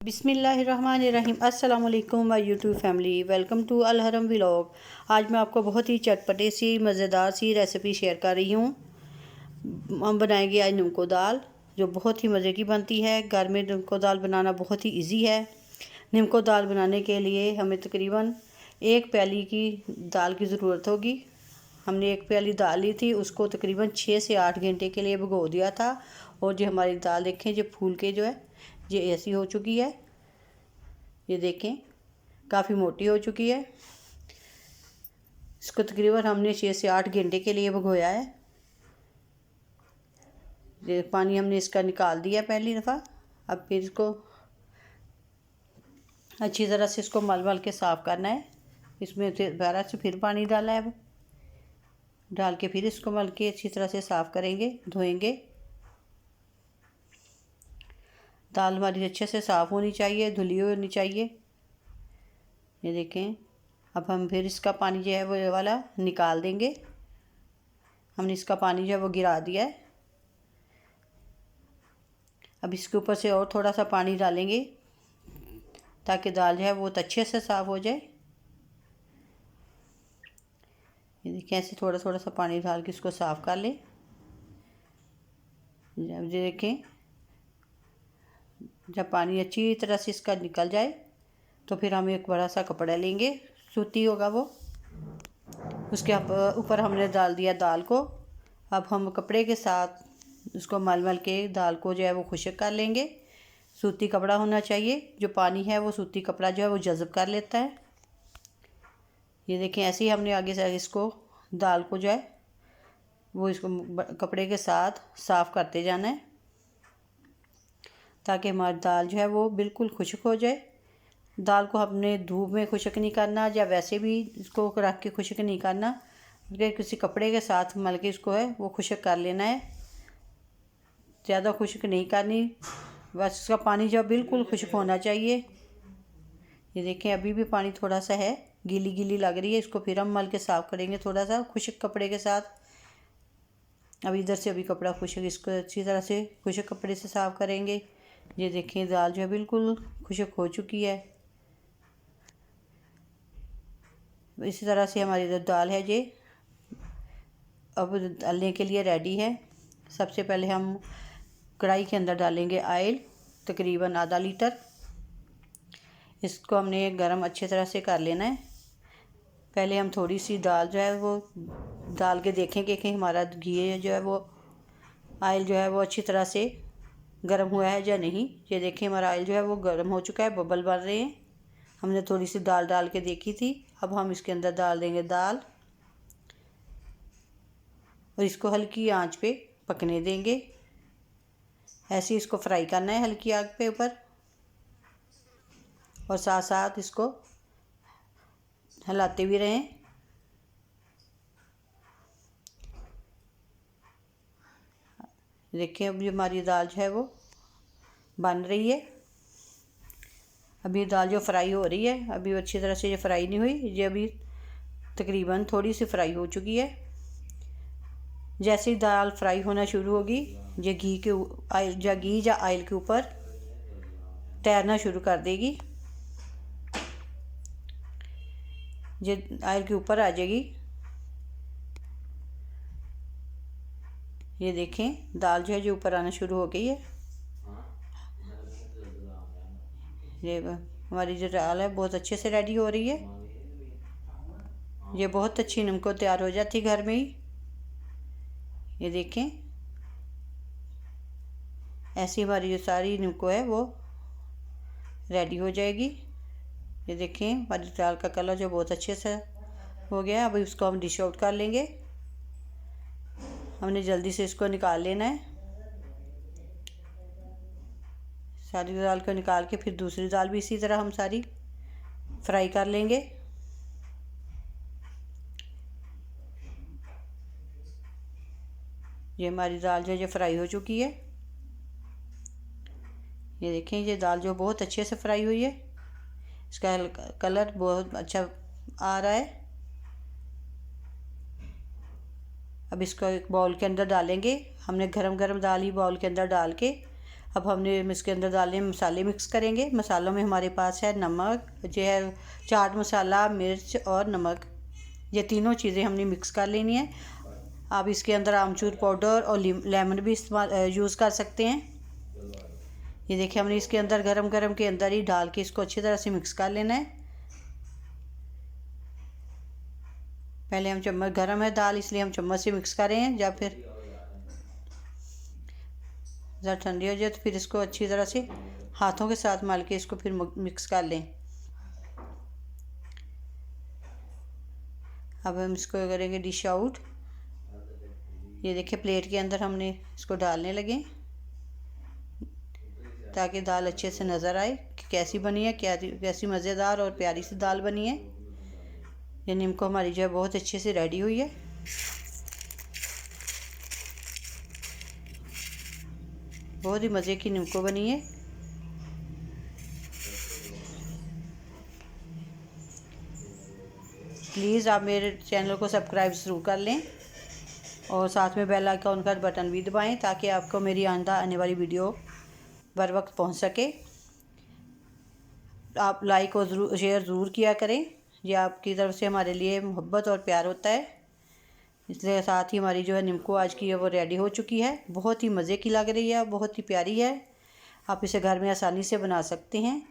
बिस्मिल्लाहिर्रहमानिर्रहीम। अस्सलाम वालेकुम my YouTube family, welcome to Al Haram vlog. आज मैं आपको बहुत ही चटपटे सी मज़ेदार सी रेसिपी शेयर कर रही हूँ। हम बनाएंगे आज नीमको दाल, जो बहुत ही मज़े की बनती है। घर में नीमको दाल बनाना बहुत ही इजी है। नीमको दाल बनाने के लिए हमें तकरीबन 1 प्याली की दाल की ज़रूरत होगी। हमने 1 प्याली दाल ली थी, उसको तकरीबन 6 से 8 घंटे के लिए भिगो दिया था। और जो हमारी दाल देखें, जो फूल के जो है ये ऐसी हो चुकी है। ये देखें काफ़ी मोटी हो चुकी है। इसको तकरीबन हमने 6 से 8 घंटे के लिए भिगोया है। ये पानी हमने इसका निकाल दिया पहली दफ़ा। अब फिर इसको अच्छी तरह से इसको मल मल के साफ़ करना है। इसमें दोबारा से फिर पानी डाला है। अब डाल के फिर इसको मल के अच्छी तरह से साफ़ करेंगे, धोएंगे। दाल हमारी अच्छे से साफ़ होनी चाहिए, धुली हुई होनी चाहिए। ये देखें, अब हम फिर इसका पानी जो है वो वाला निकाल देंगे। हमने इसका पानी जो है वो गिरा दिया है। अब इसके ऊपर से और थोड़ा सा पानी डालेंगे ताकि दाल जो है वो अच्छे से साफ़ हो जाए। ये देखिए, ऐसे थोड़ा थोड़ा सा पानी डाल के इसको साफ़ कर लें। जब देखें, जब पानी अच्छी तरह से इसका निकल जाए तो फिर हम एक बड़ा सा कपड़ा लेंगे, सूती होगा वो। उसके ऊपर हमने डाल दिया दाल को। अब हम कपड़े के साथ उसको मल मल के दाल को जो है वो खुश्क कर लेंगे। सूती कपड़ा होना चाहिए, जो पानी है वो सूती कपड़ा जो है वो जज़ब कर लेता है। ये देखें, ऐसे ही हमने आगे से इसको दाल को जो है वो इसको कपड़े के साथ साफ़ करते जाना है ताकि हमारी दाल जो है वो बिल्कुल खुश्क हो जाए। दाल को हमने धूप में खुश्क नहीं करना, या वैसे भी इसको रख के खुश्क नहीं करना, बल्कि किसी कपड़े के साथ मल के इसको है वो खुश्क कर लेना है। ज़्यादा खुश्क नहीं करनी, बस इसका पानी जो बिल्कुल खुश्क होना चाहिए। ये देखें, अभी भी पानी थोड़ा सा है, गीली गीली लग रही है। इसको फिर हम मल के साफ़ करेंगे थोड़ा सा खुश्क कपड़े के साथ। अब इधर से अभी कपड़ा खुश्क, इसको अच्छी तरह से खुश्क कपड़े से साफ़ करेंगे। ये देखें, दाल जो है बिल्कुल खुश्क हो चुकी है। इसी तरह से हमारी जो दाल है ये अब डालने के लिए रेडी है। सबसे पहले हम कढ़ाई के अंदर डालेंगे ऑयल, तकरीबन आधा लीटर। इसको हमने गरम अच्छे तरह से कर लेना है। पहले हम थोड़ी सी दाल जो है वो डाल के देखेंगे कि हमारा घी जो है वो ऑयल जो है वो अच्छी तरह से गर्म हुआ है या नहीं। ये देखें, हमारा ऑयल जो है वो गर्म हो चुका है, बबल बन रहे हैं। हमने थोड़ी सी दाल डाल के देखी थी। अब हम इसके अंदर डाल देंगे दाल और इसको हल्की आंच पे पकने देंगे। ऐसे ही इसको फ्राई करना है हल्की आग पे ऊपर, और साथ साथ इसको हिलाते भी रहें। देखिए, अभी हमारी दाल जो है वो बन रही है। अभी दाल जो फ्राई हो रही है, अभी अच्छी तरह से ये फ्राई नहीं हुई, ये अभी तकरीबन थोड़ी सी फ्राई हो चुकी है। जैसे ही दाल फ्राई होना शुरू होगी, ये घी के ऑयल या घी या ऑयल के ऊपर तैरना शुरू कर देगी। ये ऑयल के ऊपर आ जाएगी। ये देखें, दाल जो है जो ऊपर आना शुरू हो गई है। ये हमारी जो दाल है बहुत अच्छे से रेडी हो रही है। ये बहुत अच्छी नीमको तैयार हो जाती है घर में ही। ये देखें, ऐसी हमारी जो सारी नीमको है वो रेडी हो जाएगी। ये देखें, हमारी दाल का कलर जो बहुत अच्छे से हो गया है। अभी उसको हम डिश आउट कर लेंगे। हमने जल्दी से इसको निकाल लेना है। सारी दाल को निकाल के फिर दूसरी दाल भी इसी तरह हम सारी फ्राई कर लेंगे। ये हमारी दाल जो है फ्राई हो चुकी है। ये देखें, ये दाल जो बहुत अच्छे से फ्राई हुई है। इसका कलर बहुत अच्छा आ रहा है। अब इसको एक बाउल के अंदर डालेंगे। हमने गरम गरम दाल ही बाउल के अंदर डाल के अब हमने इसके अंदर डालने मसाले मिक्स करेंगे। मसालों में हमारे पास है नमक, जो है चाट मसाला, मिर्च और नमक, ये तीनों चीज़ें हमने मिक्स कर लेनी है। आप इसके अंदर आमचूर पाउडर और लेमन भी इस्तेमाल यूज़ कर सकते हैं। ये देखिए हमने इसके अंदर गरम गरम के अंदर ही डाल के इसको अच्छी तरह से मिक्स कर लेना है। पहले हम चम्मच, गरम है दाल इसलिए हम चम्मच से मिक्स कर रहे हैं, या फिर ज़रा ठंडी हो जाए तो फिर इसको अच्छी तरह से हाथों के साथ मल के इसको फिर मिक्स कर लें। अब हम इसको करेंगे डिश आउट। ये देखिए प्लेट के अंदर हमने इसको डालने लगे ताकि दाल अच्छे से नज़र आए कि कैसी बनी है, कैसी मज़ेदार और प्यारी सी दाल बनी है। ये निम्को हमारी जो है बहुत अच्छे से रेडी हुई है। बहुत ही मज़े की निम्को बनी है। प्लीज़ आप मेरे चैनल को सब्सक्राइब ज़रूर कर लें और साथ में बेल आइकन का बटन भी दबाएं ताकि आपको मेरी आने वाली वीडियो बर वक्त पहुंच सके। आप लाइक और शेयर ज़रूर किया करें, ये आपकी तरफ से हमारे लिए मोहब्बत और प्यार होता है। इसलिए साथ ही हमारी जो है निम्को आज की है वो रेडी हो चुकी है। बहुत ही मज़े की लग रही है, बहुत ही प्यारी है। आप इसे घर में आसानी से बना सकते हैं।